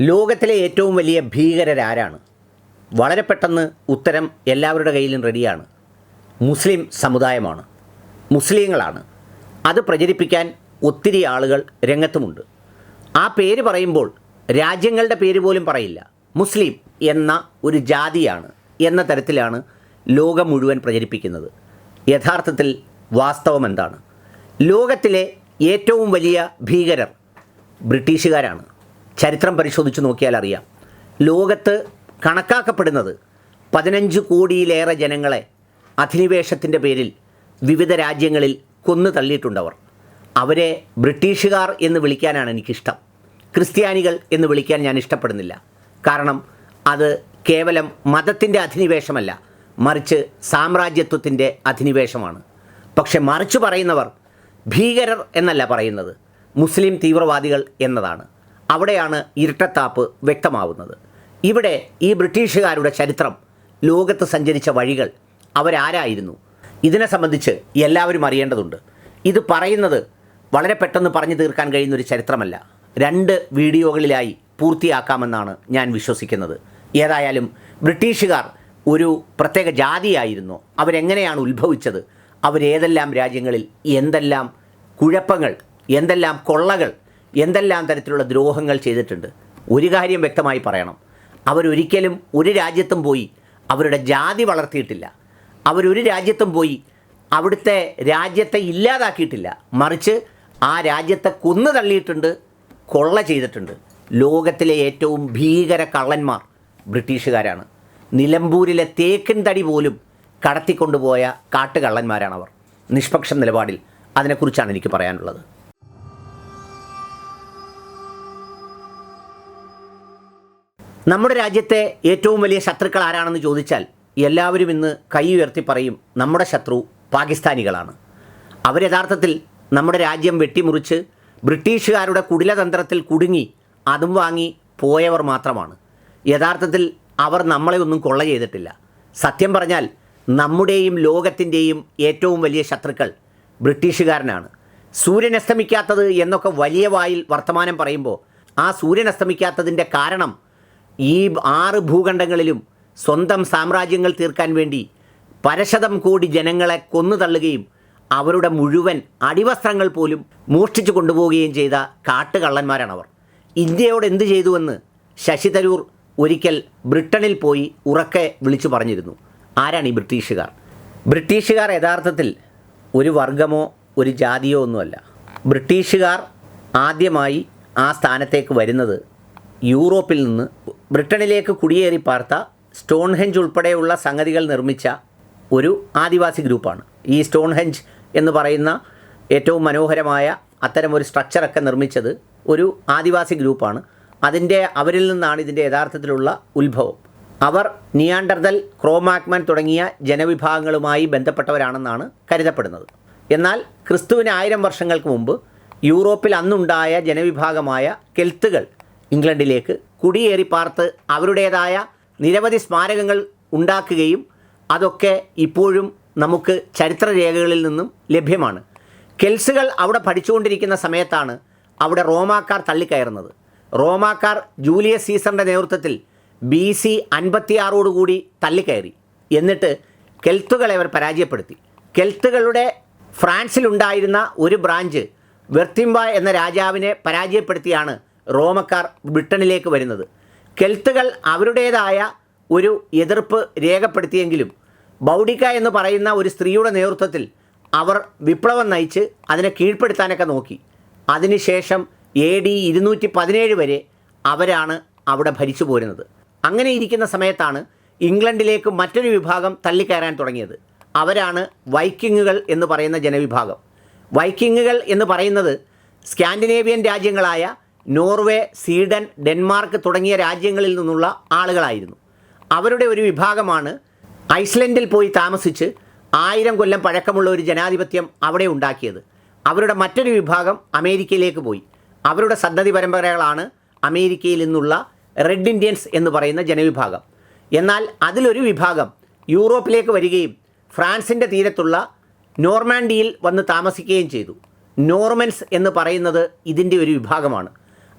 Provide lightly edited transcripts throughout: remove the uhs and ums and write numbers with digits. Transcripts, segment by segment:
ലോകത്തിലെ ഏറ്റവും വലിയ ഭീകരരാരാണ്? വളരെ പെട്ടെന്ന് ഉത്തരം എല്ലാവരുടെ കയ്യിലും റെഡിയാണ്. മുസ്ലിം സമുദായമാണ്, മുസ്ലിങ്ങളാണ്. അത് പ്രചരിപ്പിക്കാൻ ഒത്തിരി ആളുകൾ രംഗത്തുമുണ്ട്. ആ പേര് പറയുമ്പോൾ രാജ്യങ്ങളുടെ പേര് പോലും പറയില്ല. മുസ്ലിം എന്ന ഒരു ജാതിയാണ് എന്ന തരത്തിലാണ് ലോകം മുഴുവൻ പ്രചരിപ്പിക്കുന്നത്. യഥാർത്ഥത്തിൽ വാസ്തവം എന്താണ്? ലോകത്തിലെ ഏറ്റവും വലിയ ഭീകരർ ബ്രിട്ടീഷുകാരാണ്. ചരിത്രം പരിശോധിച്ച് നോക്കിയാൽ അറിയാം. ലോകത്ത് കണക്കാക്കപ്പെടുന്നത് 15 കോടിയിലേറെ ജനങ്ങളെ അധിനിവേശത്തിൻ്റെ പേരിൽ വിവിധ രാജ്യങ്ങളിൽ കൊന്നു തള്ളിയിട്ടുണ്ടവർ. അവരെ ബ്രിട്ടീഷുകാർ എന്ന് വിളിക്കാനാണ് എനിക്കിഷ്ടം. ക്രിസ്ത്യാനികൾ എന്ന് വിളിക്കാൻ ഞാൻ ഇഷ്ടപ്പെടുന്നില്ല. കാരണം അത് കേവലം മതത്തിൻ്റെ അധിനിവേശമല്ല, മറിച്ച് സാമ്രാജ്യത്വത്തിൻ്റെ അധിനിവേശമാണ്. പക്ഷെ മറിച്ച് പറയുന്നവർ ഭീകരർ എന്നല്ല പറയുന്നത്, മുസ്ലിം തീവ്രവാദികൾ എന്നതാണ്. അവിടെയാണ് ഇരട്ടത്താപ്പ് വ്യക്തമാവുന്നത്. ഇവിടെ ഈ ബ്രിട്ടീഷുകാരുടെ ചരിത്രം, ലോകത്ത് സഞ്ചരിച്ച വഴികൾ, അവരാരായിരുന്നു, ഇതിനെ സംബന്ധിച്ച് എല്ലാവരും അറിയേണ്ടതുണ്ട്. ഇത് പറയുന്നത് വളരെ പെട്ടെന്ന് പറഞ്ഞു തീർക്കാൻ കഴിയുന്നൊരു ചരിത്രമല്ല. 2 വീഡിയോകളിലായി പൂർത്തിയാക്കാമെന്നാണ് ഞാൻ വിശ്വസിക്കുന്നത്. ഏതായാലും ബ്രിട്ടീഷുകാർ ഒരു പ്രത്യേക ജാതിയായിരുന്നു. അവരെങ്ങനെയാണ് ഉത്ഭവിച്ചത്, അവരേതെല്ലാം രാജ്യങ്ങളിൽ എന്തെല്ലാം കുഴപ്പങ്ങൾ, എന്തെല്ലാം കൊള്ളകൾ, എന്തെല്ലാം തരത്തിലുള്ള ദ്രോഹങ്ങൾ ചെയ്തിട്ടുണ്ട്. ഒരു കാര്യം വ്യക്തമായി പറയണം, അവരൊരിക്കലും ഒരു രാജ്യത്തും പോയി അവരുടെ ജാതി വളർത്തിയിട്ടില്ല. അവരൊരു രാജ്യത്തും പോയി അവിടുത്തെ രാജ്യത്തെ ഇല്ലാതാക്കിയിട്ടില്ല. മറിച്ച് ആ രാജ്യത്തെ കൊന്നു തള്ളിയിട്ടുണ്ട്, കൊള്ള ചെയ്തിട്ടുണ്ട്. ലോകത്തിലെ ഏറ്റവും ഭീകര കള്ളന്മാർ ബ്രിട്ടീഷുകാരാണ്. നിലമ്പൂരിലെ തേക്കിൻ തടി പോലും കടത്തിക്കൊണ്ടുപോയ കാട്ടുകള്ളന്മാരാണവർ. നിഷ്പക്ഷ നിലപാടിൽ അതിനെക്കുറിച്ചാണ് എനിക്ക് പറയാനുള്ളത്. നമ്മുടെ രാജ്യത്തെ ഏറ്റവും വലിയ ശത്രുക്കൾ ആരാണെന്ന് ചോദിച്ചാൽ എല്ലാവരും ഇന്ന് കൈ ഉയർത്തി പറയും, നമ്മുടെ ശത്രു പാകിസ്ഥാനികളാണ്. അവർ യഥാർത്ഥത്തിൽ നമ്മുടെ രാജ്യം വെട്ടിമുറിച്ച് ബ്രിട്ടീഷുകാരുടെ കുടിലതന്ത്രത്തിൽ കുടുങ്ങി അതും വാങ്ങി പോയവർ മാത്രമാണ്. യഥാർത്ഥത്തിൽ അവർ നമ്മളെ ഒന്നും കൊള്ള ചെയ്തിട്ടില്ല. സത്യം പറഞ്ഞാൽ നമ്മുടെയും ലോകത്തിൻ്റെയും ഏറ്റവും വലിയ ശത്രുക്കൾ ബ്രിട്ടീഷുകാരനാണ്. സൂര്യൻ അസ്തമിക്കാത്തത് എന്നൊക്കെ വലിയ വായിൽ വർത്തമാനം പറയുമ്പോൾ ആ സൂര്യൻ അസ്തമിക്കാത്തതിൻ്റെ കാരണം ഈ 6 ഭൂഖണ്ഡങ്ങളിലും സ്വന്തം സാമ്രാജ്യങ്ങൾ തീർക്കാൻ വേണ്ടി പരശതം കോടി ജനങ്ങളെ കൊന്നു തള്ളുകയും അവരുടെ മുഴുവൻ അടിവസ്ത്രങ്ങൾ പോലും മോഷ്ടിച്ചു കൊണ്ടുപോവുകയും ചെയ്ത കാട്ടുകള്ളന്മാരാണവർ. ഇന്ത്യയോട് എന്ത് ചെയ്തുവെന്ന് ശശി തരൂർ ഒരിക്കൽ ബ്രിട്ടനിൽ പോയി ഉറക്കെ വിളിച്ചു പറഞ്ഞിരുന്നു. ആരാണ് ഈ ബ്രിട്ടീഷുകാർ? ബ്രിട്ടീഷുകാർ യഥാർത്ഥത്തിൽ ഒരു വർഗമോ ഒരു ജാതിയോ ഒന്നുമല്ല. ബ്രിട്ടീഷുകാർ ആദ്യമായി ആ സ്ഥാനത്തേക്ക് വരുന്നത് യൂറോപ്പിൽ നിന്ന് ബ്രിട്ടനിലേക്ക് കുടിയേറി പാർത്ത സ്റ്റോൺഹെഞ്ച് ഉൾപ്പെടെയുള്ള സംഗതികൾ നിർമ്മിച്ച ഒരു ആദിവാസി ഗ്രൂപ്പാണ്. ഈ സ്റ്റോൺഹെഞ്ച് എന്ന് പറയുന്ന ഏറ്റവും മനോഹരമായ അത്തരമൊരു സ്ട്രക്ചറൊക്കെ നിർമ്മിച്ചത് ഒരു ആദിവാസി ഗ്രൂപ്പാണ്. അവരിൽ നിന്നാണ് ഇതിൻ്റെ യഥാർത്ഥത്തിലുള്ള ഉത്ഭവം. അവർ നിയാണ്ടർതൽ, ക്രോമാഗ്മൻ തുടങ്ങിയ ജനവിഭാഗങ്ങളുമായി ബന്ധപ്പെട്ടവരാണെന്നാണ് കരുതപ്പെടുന്നത്. എന്നാൽ ക്രിസ്തുവിന് 1000 വർഷങ്ങൾക്ക് മുമ്പ് യൂറോപ്പിൽ അന്നുണ്ടായ ജനവിഭാഗമായ കെൽത്തുകൾ ഇംഗ്ലണ്ടിലേക്ക് കുടിയേറി പാർത്ത് അവരുടേതായ നിരവധി സ്മാരകങ്ങൾ ഉണ്ടാക്കുകയും അതൊക്കെ ഇപ്പോഴും നമുക്ക് ചരിത്രരേഖകളിൽ നിന്നും ലഭ്യമാണ്. കെൽസുകൾ അവിടെ പഠിച്ചുകൊണ്ടിരിക്കുന്ന സമയത്താണ് അവിടെ റോമാക്കാർ തള്ളിക്കയറുന്നത്. റോമാക്കാർ ജൂലിയസ് സീസറിൻ്റെ നേതൃത്വത്തിൽ BC 56 തള്ളിക്കയറി. എന്നിട്ട് കെൽത്തുകളെ അവർ പരാജയപ്പെടുത്തി. കെൽത്തുകളുടെ ഫ്രാൻസിലുണ്ടായിരുന്ന ഒരു ബ്രാഞ്ച് വെർത്തിംബ എന്ന രാജാവിനെ പരാജയപ്പെടുത്തിയാണ് റോമക്കാർ ബ്രിട്ടനിലേക്ക് വരുന്നത്. കെൽത്തുകൾ അവരുടേതായ ഒരു എതിർപ്പ് രേഖപ്പെടുത്തിയെങ്കിലും ബൗഡിക്ക എന്ന് പറയുന്ന ഒരു സ്ത്രീയുടെ നേതൃത്വത്തിൽ അവർ വിപ്ലവം നയിച്ച് അതിനെ കീഴ്പ്പെടുത്താനൊക്കെ നോക്കി. അതിനുശേഷം AD 217 വരെ അവരാണ് അവിടെ ഭരിച്ചു പോരുന്നത്. അങ്ങനെ ഇരിക്കുന്ന സമയത്താണ് ഇംഗ്ലണ്ടിലേക്ക് മറ്റൊരു വിഭാഗം തള്ളിക്കയറാൻ തുടങ്ങിയത്. അവരാണ് വൈക്കിങ്ങുകൾ എന്ന് പറയുന്ന ജനവിഭാഗം. വൈക്കിങ്ങുകൾ എന്ന് പറയുന്നത് സ്കാൻഡിനേവിയൻ രാജ്യങ്ങളായ നോർവേ, സ്വീഡൻ, ഡെൻമാർക്ക് തുടങ്ങിയ രാജ്യങ്ങളിൽ നിന്നുള്ള ആളുകളായിരുന്നു. അവരുടെ ഒരു വിഭാഗമാണ് ഐസ്ലൻഡിൽ പോയി താമസിച്ച് 1000 കൊല്ലം പഴക്കമുള്ള ഒരു ജനാധിപത്യം അവിടെ ഉണ്ടാക്കിയത്. അവരുടെ മറ്റൊരു വിഭാഗം അമേരിക്കയിലേക്ക് പോയി. അവരുടെ സന്തതി പരമ്പരകളാണ് അമേരിക്കയിൽ നിന്നുള്ള റെഡ് ഇന്ത്യൻസ് എന്ന് പറയുന്ന ജനവിഭാഗം. എന്നാൽ അതിലൊരു വിഭാഗം യൂറോപ്പിലേക്ക് വരികയും ഫ്രാൻസിൻ്റെ തീരത്തുള്ള നോർമാൻഡിയിൽ വന്ന് താമസിക്കുകയും ചെയ്തു. നോർമൻസ് എന്ന് പറയുന്നത് ഇതിൻ്റെ ഒരു വിഭാഗമാണ്.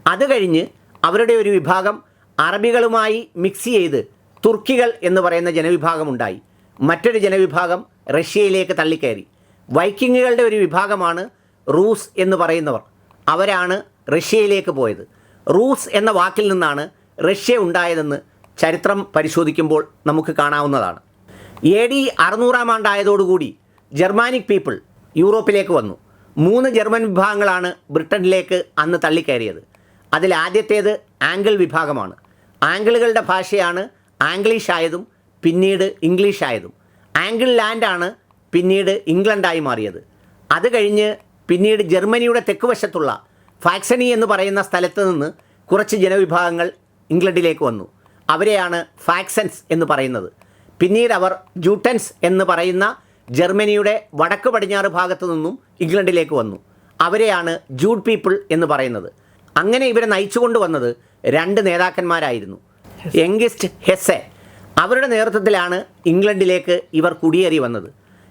അത് കഴിഞ്ഞ് അവരുടെ ഒരു വിഭാഗം അറബികളുമായി മിക്സ് ചെയ്ത് തുർക്കികൾ എന്ന് പറയുന്ന ജനവിഭാഗമുണ്ടായി. മറ്റൊരു ജനവിഭാഗം റഷ്യയിലേക്ക് തള്ളിക്കയറി. വൈക്കിങ്ങുകളുടെ ഒരു വിഭാഗമാണ് റൂസ് എന്ന് പറയുന്നവർ. അവരാണ് റഷ്യയിലേക്ക് പോയത്. റൂസ് എന്ന വാക്കിൽ നിന്നാണ് റഷ്യ ഉണ്ടായതെന്ന് ചരിത്രം പരിശോധിക്കുമ്പോൾ നമുക്ക് കാണാവുന്നതാണ്. AD 600 ആണ്ടായതോടുകൂടി ജർമാനിക് പീപ്പിൾ യൂറോപ്പിലേക്ക് വന്നു. 3 ജർമ്മൻ വിഭാഗങ്ങളാണ് ബ്രിട്ടനിലേക്ക് അന്ന് തള്ളിക്കയറിയത്. അതിൽ ആദ്യത്തേത് ആംഗിൾ വിഭാഗമാണ്. ആംഗിളുകളുടെ ഭാഷയാണ് ആംഗ്ലീഷ് ആയതും പിന്നീട് ഇംഗ്ലീഷ് ആയതും. ആംഗിൾ ലാൻഡാണ് പിന്നീട് ഇംഗ്ലണ്ടായി മാറിയത്. അത് കഴിഞ്ഞ് പിന്നീട് ജർമ്മനിയുടെ തെക്കുവശത്തുള്ള ഫാക്സണി എന്ന് പറയുന്ന സ്ഥലത്ത് നിന്ന് കുറച്ച് ജനവിഭാഗങ്ങൾ ഇംഗ്ലണ്ടിലേക്ക് വന്നു. അവരെയാണ് ഫാക്സൻസ് എന്ന് പറയുന്നത്. പിന്നീട് അവർ ജൂട്ടൻസ് എന്ന് പറയുന്ന ജർമ്മനിയുടെ വടക്ക് പടിഞ്ഞാറ് ഭാഗത്തു നിന്നും ഇംഗ്ലണ്ടിലേക്ക് വന്നു. അവരെയാണ് ജൂഡ് പീപ്പിൾ എന്ന് പറയുന്നത്. അങ്ങനെ ഇവരെ നയിച്ചുകൊണ്ട് വന്നത് 2 നേതാക്കന്മാരായിരുന്നു. യംഗിസ്റ്റ് ഹെസ്സെ, അവരുടെ നേതൃത്വത്തിലാണ് ഇംഗ്ലണ്ടിലേക്ക് ഇവർ കുടിയേറി വന്നത്.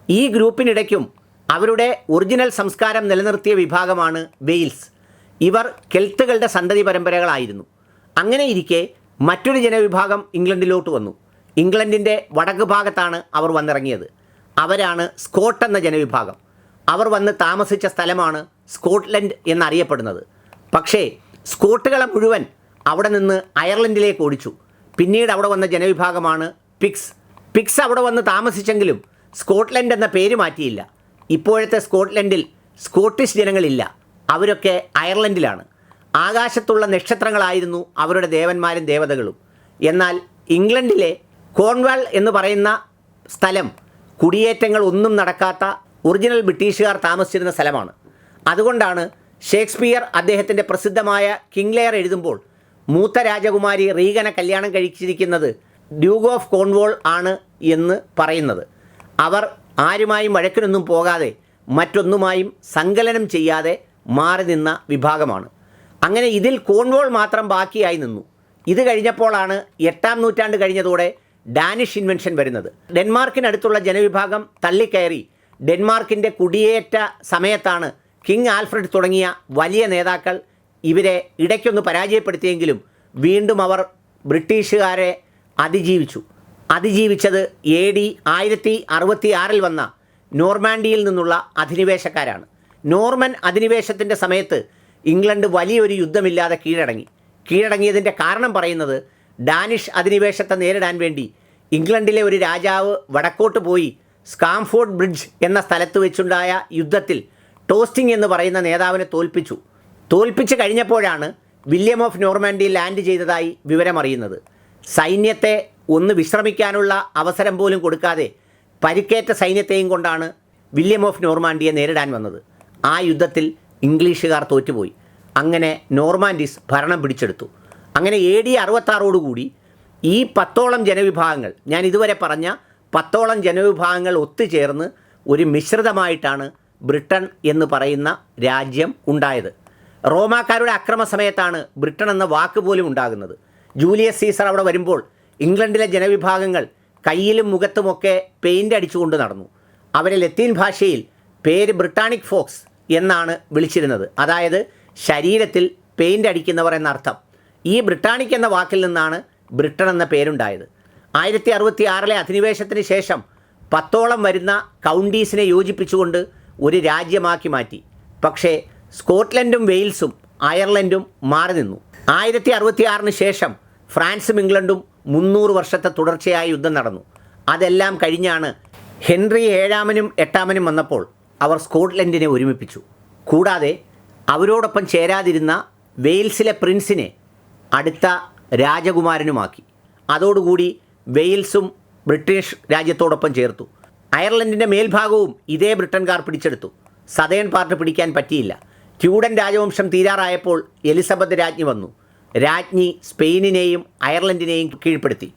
ഈ ഗ്രൂപ്പിനിടയ്ക്കും അവരുടെ ഒറിജിനൽ സംസ്കാരം നിലനിർത്തിയ വിഭാഗമാണ് വെയിൽസ്. ഇവർ കെൽത്തുകളുടെ സന്തതി പരമ്പരകളായിരുന്നു. അങ്ങനെ ഇരിക്കെ മറ്റൊരു ജനവിഭാഗം ഇംഗ്ലണ്ടിലോട്ട് വന്നു. ഇംഗ്ലണ്ടിൻ്റെ വടക്ക് ഭാഗത്താണ് അവർ വന്നിറങ്ങിയത്. അവരാണ് സ്കോട്ട് എന്ന ജനവിഭാഗം. അവർ വന്ന് താമസിച്ച സ്ഥലമാണ് സ്കോട്ട്ലൻഡ് എന്നറിയപ്പെടുന്നത്. പക്ഷേ സ്കോട്ടുകളെ മുഴുവൻ അവിടെ നിന്ന് അയർലൻഡിലേക്ക് ഓടിച്ചു. പിന്നീട് അവിടെ വന്ന ജനവിഭാഗമാണ് പിക്സ് അവിടെ വന്ന് താമസിച്ചെങ്കിലും സ്കോട്ട്ലൻഡ് എന്ന പേര് മാറ്റിയില്ല. ഇപ്പോഴത്തെ സ്കോട്ട്ലൻഡിൽ സ്കോട്ടിഷ് ജനങ്ങളില്ല. അവരൊക്കെ അയർലൻഡിലാണ്. ആകാശത്തുള്ള നക്ഷത്രങ്ങളായിരുന്നു അവരുടെ ദേവന്മാരും ദേവതകളും. എന്നാൽ ഇംഗ്ലണ്ടിലെ കോൺവാൾ എന്ന് പറയുന്ന സ്ഥലം കുടിയേറ്റങ്ങൾ ഒന്നും നടക്കാത്ത ഒറിജിനൽ ബ്രിട്ടീഷുകാർ താമസിച്ചിരുന്ന സ്ഥലമാണ്. അതുകൊണ്ടാണ് ഷേക്സ്പിയർ അദ്ദേഹത്തിൻ്റെ പ്രസിദ്ധമായ കിങ് ലെയർ എഴുതുമ്പോൾ മൂത്ത രാജകുമാരി റീഗനെ കല്യാണം കഴിച്ചിരിക്കുന്നത് ഡ്യൂക്ക് ഓഫ് കോൺവോൾ ആണ് എന്ന് പറയുന്നത്. അവർ ആരുമായും വഴക്കിനൊന്നും പോകാതെ മറ്റൊന്നുമായും സങ്കലനം ചെയ്യാതെ മാറി നിന്ന വിഭാഗമാണ്. അങ്ങനെ ഇതിൽ കോൺവോൾ മാത്രം ബാക്കിയായി നിന്നു. ഇത് കഴിഞ്ഞപ്പോഴാണ് 8-ാം നൂറ്റാണ്ട് കഴിഞ്ഞതോടെ ഡാനിഷ് ഇൻവെൻഷൻ വരുന്നത്. ഡെൻമാർക്കിനടുത്തുള്ള ജനവിഭാഗം തള്ളിക്കയറി ഡെൻമാർക്കിൻ്റെ കുടിയേറ്റ സമയത്താണ് കിങ് ആൽഫ്രഡ് തുടങ്ങിയ വലിയ നേതാക്കൾ ഇവരെ ഇടയ്ക്കൊന്ന് പരാജയപ്പെടുത്തിയെങ്കിലും വീണ്ടും അവർ ബ്രിട്ടീഷുകാരെ അതിജീവിച്ചത് AD 1066 വന്ന നോർമാൻഡിയിൽ നിന്നുള്ള അധിനിവേശക്കാരാണ്. നോർമൻ അധിനിവേശത്തിൻ്റെ സമയത്ത് ഇംഗ്ലണ്ട് വലിയൊരു യുദ്ധമില്ലാതെ കീഴടങ്ങിയതിൻ്റെ കാരണം പറയുന്നത് ഡാനിഷ് അധിനിവേശത്തെ നേരിടാൻ വേണ്ടി ഇംഗ്ലണ്ടിലെ ഒരു രാജാവ് വടക്കോട്ട് പോയി സ്കാംഫോർഡ് ബ്രിഡ്ജ് എന്ന സ്ഥലത്ത് വെച്ചുണ്ടായ യുദ്ധത്തിൽ ടോസ്റ്റിംഗ് എന്ന് പറയുന്ന നേതാവിനെ തോൽപ്പിച്ച് കഴിഞ്ഞപ്പോഴാണ് വില്യം ഓഫ് നോർമാൻഡി ലാൻഡ് ചെയ്തതായി വിവരമറിയുന്നത്. സൈന്യത്തെ ഒന്ന് വിശ്രമിക്കാനുള്ള അവസരം പോലും കൊടുക്കാതെ പരിക്കേറ്റ സൈന്യത്തെയും കൊണ്ടാണ് വില്യം ഓഫ് നോർമാൻഡിയെ നേരിടാൻ വന്നത്. ആ യുദ്ധത്തിൽ ഇംഗ്ലീഷുകാർ തോറ്റുപോയി. അങ്ങനെ നോർമാൻഡീസ് ഭരണം പിടിച്ചെടുത്തു. അങ്ങനെ AD 66 ഈ 10ഓളം ജനവിഭാഗങ്ങൾ, ഞാൻ ഇതുവരെ പറഞ്ഞ 10ഓളം ജനവിഭാഗങ്ങൾ ഒത്തുചേർന്ന് ഒരു മിശ്രിതമായിട്ടാണ് ബ്രിട്ടൻ എന്ന് പറയുന്ന രാജ്യം ഉണ്ടായത്. റോമാക്കാരുടെ അക്രമ സമയത്താണ് ബ്രിട്ടൻ എന്ന വാക്ക് പോലും ഉണ്ടാകുന്നത്. ജൂലിയസ് സീസർ അവിടെ വരുമ്പോൾ ഇംഗ്ലണ്ടിലെ ജനവിഭാഗങ്ങൾ കയ്യിലും മുഖത്തുമൊക്കെ പെയിൻ്റ് അടിച്ചുകൊണ്ട് നടന്നു. അവരെ ലത്തീൻ ഭാഷയിൽ പേര് ബ്രിട്ടാനിക് ഫോക്സ് എന്നാണ് വിളിച്ചിരുന്നത്. അതായത് ശരീരത്തിൽ പെയിൻ്റ് അടിക്കുന്നവർ എന്നർത്ഥം. ഈ ബ്രിട്ടാനിക് എന്ന വാക്കിൽ നിന്നാണ് ബ്രിട്ടൻ എന്ന പേരുണ്ടായത്. 1066 അധിനിവേശത്തിന് ശേഷം 10ഓളം വരുന്ന കൗണ്ടീസിനെ യോജിപ്പിച്ചുകൊണ്ട് ഒരു രാജ്യമാക്കി മാറ്റി. പക്ഷേ സ്കോട്ട്ലൻഡും വെയിൽസും അയർലൻഡും മാറി നിന്നു. 1066 ശേഷം ഫ്രാൻസും ഇംഗ്ലണ്ടും 300 വർഷത്തെ തുടർച്ചയായ യുദ്ധം നടന്നു. അതെല്ലാം കഴിഞ്ഞാണ് ഹെൻറി 7-നും 8-നും വന്നപ്പോൾ അവർ സ്കോട്ട്ലൻഡിനെ ഒരുമിപ്പിച്ചു. കൂടാതെ അവരോടൊപ്പം ചേരാതിരുന്ന വെയിൽസിലെ പ്രിൻസിനെ അടുത്ത രാജകുമാരനുമാക്കി. അതോടുകൂടി വെയിൽസും ബ്രിട്ടീഷ് രാജ്യത്തോടൊപ്പം ചേർത്തു. അയർലൻഡിൻ്റെ മേൽഭാഗവും ഇതേ ബ്രിട്ടൻകാർ പിടിച്ചെടുത്തു. സതേൺ പാർട്ട് പിടിക്കാൻ പറ്റിയില്ല. ട്യൂഡൻ രാജവംശം തീരാറായപ്പോൾ എലിസബത്ത് രാജ്ഞി വന്നു. രാജ്ഞി സ്പെയിനിനെയും അയർലൻഡിനെയും കീഴ്പ്പെടുത്തി.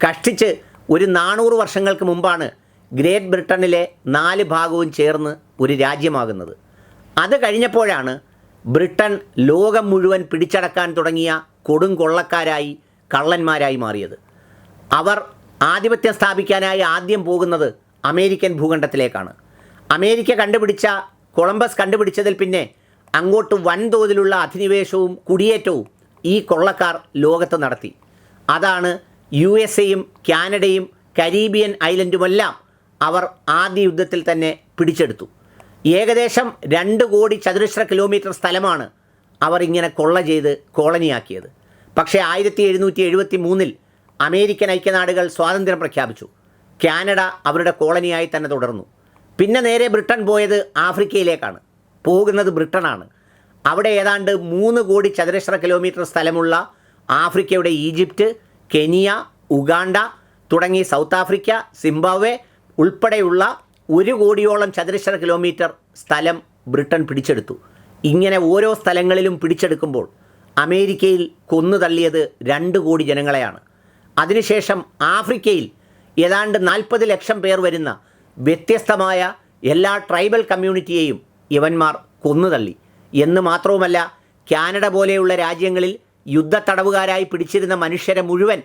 കഷ്ടിച്ച് ഒരു 400 വർഷങ്ങൾക്ക് മുമ്പാണ് ഗ്രേറ്റ് ബ്രിട്ടനിലെ 4 ഭാഗവും ചേർന്ന് ഒരു രാജ്യമാകുന്നത്. അത് കഴിഞ്ഞപ്പോഴാണ് ബ്രിട്ടൻ ലോകം മുഴുവൻ പിടിച്ചടക്കാൻ തുടങ്ങിയ കൊടും കൊള്ളക്കാരായി കള്ളന്മാരായി മാറിയത്. അവർ ആധിപത്യം സ്ഥാപിക്കാനായി ആദ്യം പോകുന്നത് അമേരിക്കൻ ഭൂഖണ്ഡത്തിലേക്കാണ്. കൊളംബസ് കണ്ടുപിടിച്ചതിൽ പിന്നെ അങ്ങോട്ട് വൻതോതിലുള്ള അധിനിവേശവും കുടിയേറ്റവും ഈ കൊള്ളക്കാർ ലോകത്ത് നടത്തി. അതാണ് USA-യും കാനഡയും കരീബിയൻ ഐലൻഡുമെല്ലാം അവർ ആദ്യ യുദ്ധത്തിൽ തന്നെ പിടിച്ചെടുത്തു. ഏകദേശം 2 കോടി ചതുരശ്ര കിലോമീറ്റർ സ്ഥലമാണ് അവർ ഇങ്ങനെ കൊള്ള ചെയ്ത് കോളനിയാക്കിയത്. പക്ഷേ 1773-ൽ അമേരിക്കൻ ഐക്യനാടുകൾ സ്വാതന്ത്ര്യം പ്രഖ്യാപിച്ചു. കാനഡ അവരുടെ കോളനിയായി തന്നെ തുടർന്നു. പിന്നെ നേരെ ബ്രിട്ടൻ പോയത് ആഫ്രിക്കയിലേക്കാണ്. പോകുന്നത് ബ്രിട്ടനാണ്. അവിടെ ഏതാണ്ട് 3 കോടി ചതുരശ്ര കിലോമീറ്റർ സ്ഥലമുള്ള ആഫ്രിക്കയുടെ ഈജിപ്റ്റ്, കെനിയ, ഉഗാണ്ട തുടങ്ങി സൗത്ത് ആഫ്രിക്ക, സിംബാബ്വെ ഉൾപ്പെടെയുള്ള 1 കോടിയോളം ചതുരശ്ര കിലോമീറ്റർ സ്ഥലം ബ്രിട്ടൻ പിടിച്ചെടുത്തു. ഇങ്ങനെ ഓരോ സ്ഥലങ്ങളിലും പിടിച്ചെടുക്കുമ്പോൾ അമേരിക്കയിൽ കൊന്നു തള്ളിയത് 2 കോടി ജനങ്ങളെയാണ്. അതിനുശേഷം ആഫ്രിക്കയിൽ ഏതാണ്ട് 40 ലക്ഷം പേർ വരുന്ന വ്യത്യസ്തമായ എല്ലാ ട്രൈബൽ കമ്മ്യൂണിറ്റിയെയും ഇവന്മാർ കൊന്നുതള്ളി. എന്ന് മാത്രവുമല്ല, കാനഡ പോലെയുള്ള രാജ്യങ്ങളിൽ യുദ്ധത്തടവുകാരായി പിടിച്ചിരുന്ന മനുഷ്യരെ മുഴുവൻ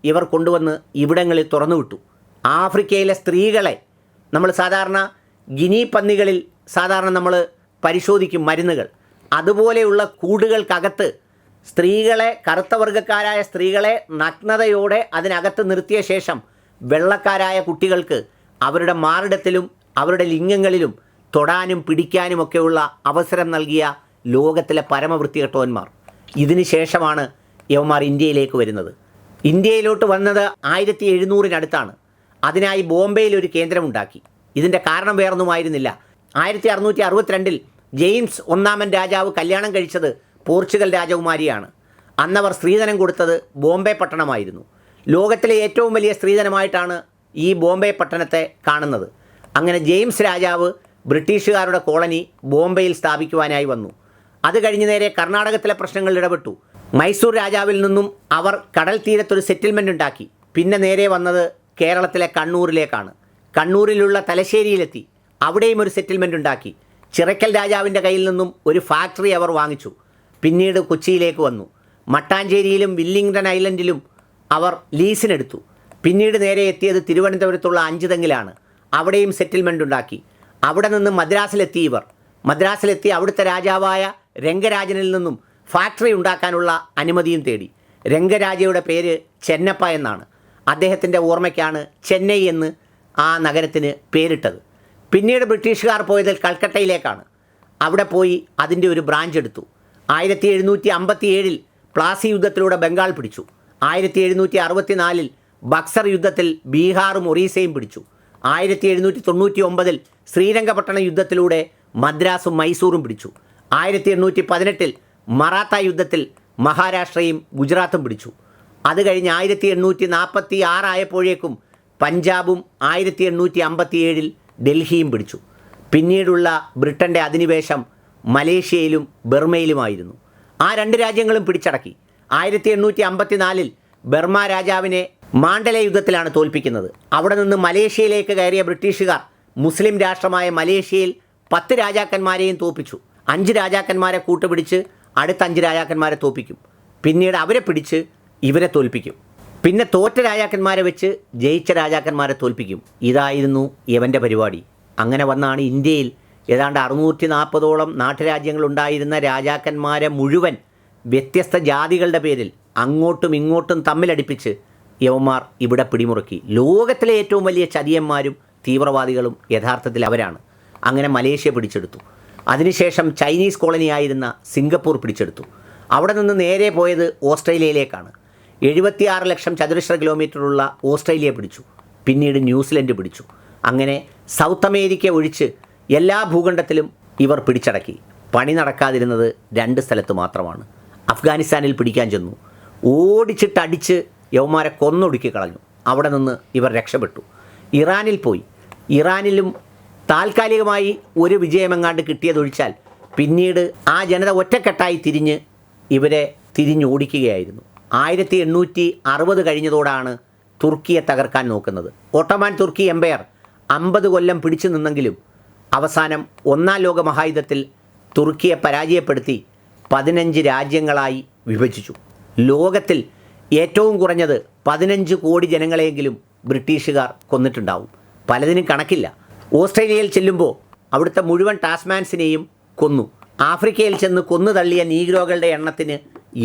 ഇവർ കൊണ്ടുവന്ന് ഇവിടങ്ങളിൽ തുറന്നുവിട്ടു. ആഫ്രിക്കയിലെ സ്ത്രീകളെ നമ്മൾ സാധാരണ ഗിനി പന്നികളിൽ സാധാരണ നമ്മൾ പരിശോധിക്കും മരുന്നുകൾ, അതുപോലെയുള്ള കൂടുകൾക്കകത്ത് സ്ത്രീകളെ, കറുത്ത വർഗ്ഗക്കാരായ സ്ത്രീകളെ നഗ്നതയോടെ അതിനകത്ത് നിർത്തിയ ശേഷം വെള്ളക്കാരായ കുട്ടികൾക്ക് അവരുടെ മാറിടത്തിലും അവരുടെ ലിംഗങ്ങളിലും തൊടാനും പിടിക്കാനുമൊക്കെയുള്ള അവസരം നൽകിയ ലോകത്തിലെ പരമവൃത്തികെട്ടവന്മാർ. ഇതിന് ശേഷമാണ് യവന്മാർ ഇന്ത്യയിലേക്ക് വരുന്നത്. ഇന്ത്യയിലോട്ട് വന്നത് 1700-നടുത്താണ്. അതിനായി ബോംബെയിൽ ഒരു കേന്ദ്രമുണ്ടാക്കി. ഇതിൻ്റെ കാരണം വേറൊന്നുമായിരുന്നില്ല. 1662-ൽ ജെയിംസ് 1 രാജാവ് കല്യാണം കഴിച്ചത് പോർച്ചുഗൽ രാജകുമാരിയാണ്. അന്നവർ സ്ത്രീധനം കൊടുത്തത് ബോംബെ പട്ടണമായിരുന്നു. ലോകത്തിലെ ഏറ്റവും വലിയ സ്ത്രീധനമായിട്ടാണ് ഈ ബോംബെ പട്ടണത്തെ കാണുന്നത്. അങ്ങനെ ജെയിംസ് രാജാവ് ബ്രിട്ടീഷുകാരുടെ കോളനി ബോംബെയിൽ സ്ഥാപിക്കുവാനായി വന്നു. അത് കഴിഞ്ഞ് നേരെ കർണാടകത്തിലെ പ്രശ്നങ്ങളിൽ ഇടപെട്ടു. മൈസൂർ രാജാവിൽ നിന്നും അവർ കടൽ തീരത്തൊരു സെറ്റിൽമെൻ്റ് ഉണ്ടാക്കി. പിന്നെ നേരെ വന്നത് കേരളത്തിലെ കണ്ണൂരിലേക്കാണ്. കണ്ണൂരിലുള്ള തലശ്ശേരിയിലെത്തി. അവിടെയും ഒരു സെറ്റിൽമെൻ്റ് ഉണ്ടാക്കി. ചിറക്കൽ രാജാവിൻ്റെ കയ്യിൽ നിന്നും ഒരു ഫാക്ടറി അവർ വാങ്ങിച്ചു. പിന്നീട് കൊച്ചിയിലേക്ക് വന്നു. മട്ടാഞ്ചേരിയിലും വില്ലിംഗ്ടൺ ഐലൻഡിലും അവർ ലീസിനെടുത്തു. പിന്നീട് നേരെ എത്തിയത് തിരുവനന്തപുരത്തുള്ള അഞ്ചുതെങ്ങിലാണ്. അവിടെയും സെറ്റിൽമെൻ്റ് ഉണ്ടാക്കി. അവിടെ നിന്ന് മദ്രാസിലെത്തി. മദ്രാസിലെത്തി അവിടുത്തെ രാജാവായ രംഗരാജനിൽ നിന്നും ഫാക്ടറി ഉണ്ടാക്കാനുള്ള അനുമതിയും തേടി. രംഗരാജയുടെ പേര് ചെന്നപ്പ എന്നാണ്. അദ്ദേഹത്തിൻ്റെ ഓർമ്മയ്ക്കാണ് ചെന്നൈ എന്ന് ആ നഗരത്തിന് പേരിട്ടത്. പിന്നീട് ബ്രിട്ടീഷുകാർ പോയത് കൽക്കട്ടയിലേക്കാണ്. അവിടെ പോയി അതിൻ്റെ ഒരു ബ്രാഞ്ച് എടുത്തു. 1757-ൽ പ്ലാസി യുദ്ധത്തിലൂടെ ബംഗാൾ പിടിച്ചു. 1764-ൽ ബക്സർ യുദ്ധത്തിൽ ബീഹാറും ഒറീസയും പിടിച്ചു. 1799-ൽ ശ്രീരംഗപട്ടണ യുദ്ധത്തിലൂടെ മദ്രാസും മൈസൂറും പിടിച്ചു. 1818-ൽ മറാത്ത യുദ്ധത്തിൽ മഹാരാഷ്ട്രയും ഗുജറാത്തും പിടിച്ചു. അത് കഴിഞ്ഞ് 1846 ആയപ്പോഴേക്കും പഞ്ചാബും 1857-ൽ ഡൽഹിയും പിടിച്ചു. പിന്നീടുള്ള ബ്രിട്ടൻ്റെ അധിനിവേശം മലേഷ്യയിലും ബർമയിലുമായിരുന്നു. ആ 2 രാജ്യങ്ങളും പിടിച്ചടക്കി. 1854-ൽ ബർമ രാജാവിനെ മാണ്ഡലെ യുദ്ധത്തിലാണ് തോൽപ്പിക്കുന്നത്. അവിടെ നിന്ന് മലേഷ്യയിലേക്ക് കയറിയ ബ്രിട്ടീഷുകാർ മുസ്ലിം രാഷ്ട്രമായ മലേഷ്യയിൽ 10 രാജാക്കന്മാരെയും തോൽപ്പിച്ചു. 5 രാജാക്കന്മാരെ കൂട്ടുപിടിച്ച് അടുത്ത 5 രാജാക്കന്മാരെ തോൽപ്പിക്കും. പിന്നീട് അവരെ പിടിച്ച് ഇവരെ തോൽപ്പിക്കും. പിന്നെ തോറ്റ രാജാക്കന്മാരെ വെച്ച് ജയിച്ച രാജാക്കന്മാരെ തോൽപ്പിക്കും. ഇതായിരുന്നു ഇവൻ്റെ പരിപാടി. അങ്ങനെ വന്നാണ് ഇന്ത്യയിൽ ഏതാണ്ട് 640ഓളം നാട്ടുരാജ്യങ്ങളുണ്ടായിരുന്ന രാജാക്കന്മാരെ മുഴുവൻ വ്യത്യസ്ത ജാതികളുടെ പേരിൽ അങ്ങോട്ടും ഇങ്ങോട്ടും തമ്മിലടിപ്പിച്ച് യവന്മാർ ഇവിടെ പിടിമുറുക്കി. ലോകത്തിലെ ഏറ്റവും വലിയ ചതിയന്മാരും തീവ്രവാദികളും യഥാർത്ഥത്തിൽ അവരാണ്. അങ്ങനെ മലേഷ്യ പിടിച്ചെടുത്തു. അതിനുശേഷം ചൈനീസ് കോളനിയായിരുന്ന സിംഗപ്പൂർ പിടിച്ചെടുത്തു. അവിടെ നിന്ന് നേരെ പോയത് ഓസ്ട്രേലിയയിലേക്കാണ്. 76 ലക്ഷം ചതുരശ്ര കിലോമീറ്ററുള്ള ഓസ്ട്രേലിയ പിടിച്ചു. പിന്നീട് ന്യൂസിലൻഡ് പിടിച്ചു. അങ്ങനെ സൗത്ത് അമേരിക്ക ഒഴിച്ച് എല്ലാ ഭൂഖണ്ഡത്തിലും ഇവർ പിടിച്ചടക്കി. പണി നടക്കാതിരുന്നത് 2 സ്ഥലത്ത് മാത്രമാണ്. അഫ്ഗാനിസ്ഥാനിൽ പിടിക്കാൻ ചെന്നു. ഓടിച്ചിട്ടടിച്ച് യവന്മാരെ കൊന്നൊടുക്കി കളഞ്ഞു. അവിടെ നിന്ന് ഇവർ രക്ഷപ്പെട്ടു. ഇറാനിൽ പോയി. ഇറാനിലും താൽക്കാലികമായി ഒരു വിജയമെങ്ങാണ്ട് കിട്ടിയതൊഴിച്ചാൽ പിന്നീട് ആ ജനത ഒറ്റക്കെട്ടായി തിരിഞ്ഞ് ഇവരെ തിരിഞ്ഞോടിക്കുകയായിരുന്നു. 1860 കഴിഞ്ഞതോടാണ് തുർക്കിയെ തകർക്കാൻ നോക്കുന്നത്. ഓട്ടോമാൻ തുർക്കി എംപയർ 50 കൊല്ലം പിടിച്ചു നിന്നെങ്കിലും അവസാനം 1-ാം ലോക മഹായുദ്ധത്തിൽ തുർക്കിയെ പരാജയപ്പെടുത്തി 15 രാജ്യങ്ങളായി വിഭജിച്ചു. ലോകത്തിൽ ഏറ്റവും കുറഞ്ഞത് 15 കോടി ജനങ്ങളെയെങ്കിലും ബ്രിട്ടീഷുകാർ കൊന്നിട്ടുണ്ടാവും. പലതിനും കണക്കില്ല. ഓസ്ട്രേലിയയിൽ ചെല്ലുമ്പോൾ അവിടുത്തെ മുഴുവൻ ടാസ്മാൻസിനെയും കൊന്നു. ആഫ്രിക്കയിൽ ചെന്ന് കൊന്നു തള്ളിയ നീഗ്രോകളുടെ എണ്ണത്തിന്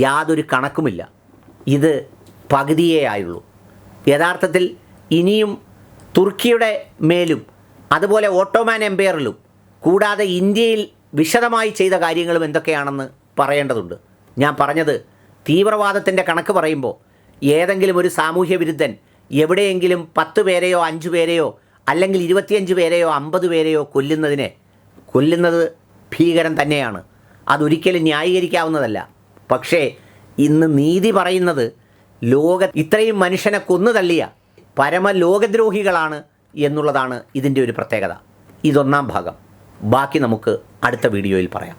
യാതൊരു കണക്കുമില്ല. ഇത് പകുതിയേ ആയുള്ളൂ. യഥാർത്ഥത്തിൽ ഇനിയും തുർക്കിയുടെ മേലും അതുപോലെ ഓട്ടോമാൻ എംപയറിലും കൂടാതെ ഇന്ത്യയിൽ വിശദമായി ചെയ്ത കാര്യങ്ങളും എന്തൊക്കെയാണെന്ന് പറയേണ്ടതുണ്ട്. ഞാൻ പറഞ്ഞത് തീവ്രവാദത്തിൻ്റെ കണക്ക് പറയുമ്പോൾ ഏതെങ്കിലും ഒരു സാമൂഹ്യ വിരുദ്ധൻ എവിടെയെങ്കിലും 10 പേരെയോ 5 പേരെയോ അല്ലെങ്കിൽ 25 പേരെയോ 50 പേരെയോ കൊല്ലുന്നത് ഭീകരം തന്നെയാണ്. അതൊരിക്കലും ന്യായീകരിക്കാവുന്നതല്ല. പക്ഷേ ഇന്ന് നീതി പറയുന്നത് ഇത്രയും മനുഷ്യനെ കൊന്നു തള്ളിയ പരമലോകദ്രോഹികളാണ് എന്നുള്ളതാണ് ഇതിൻ്റെ ഒരു പ്രത്യേകത. ഇതൊന്നാം ഭാഗം. ബാക്കി നമുക്ക് അടുത്ത വീഡിയോയിൽ പറയാം.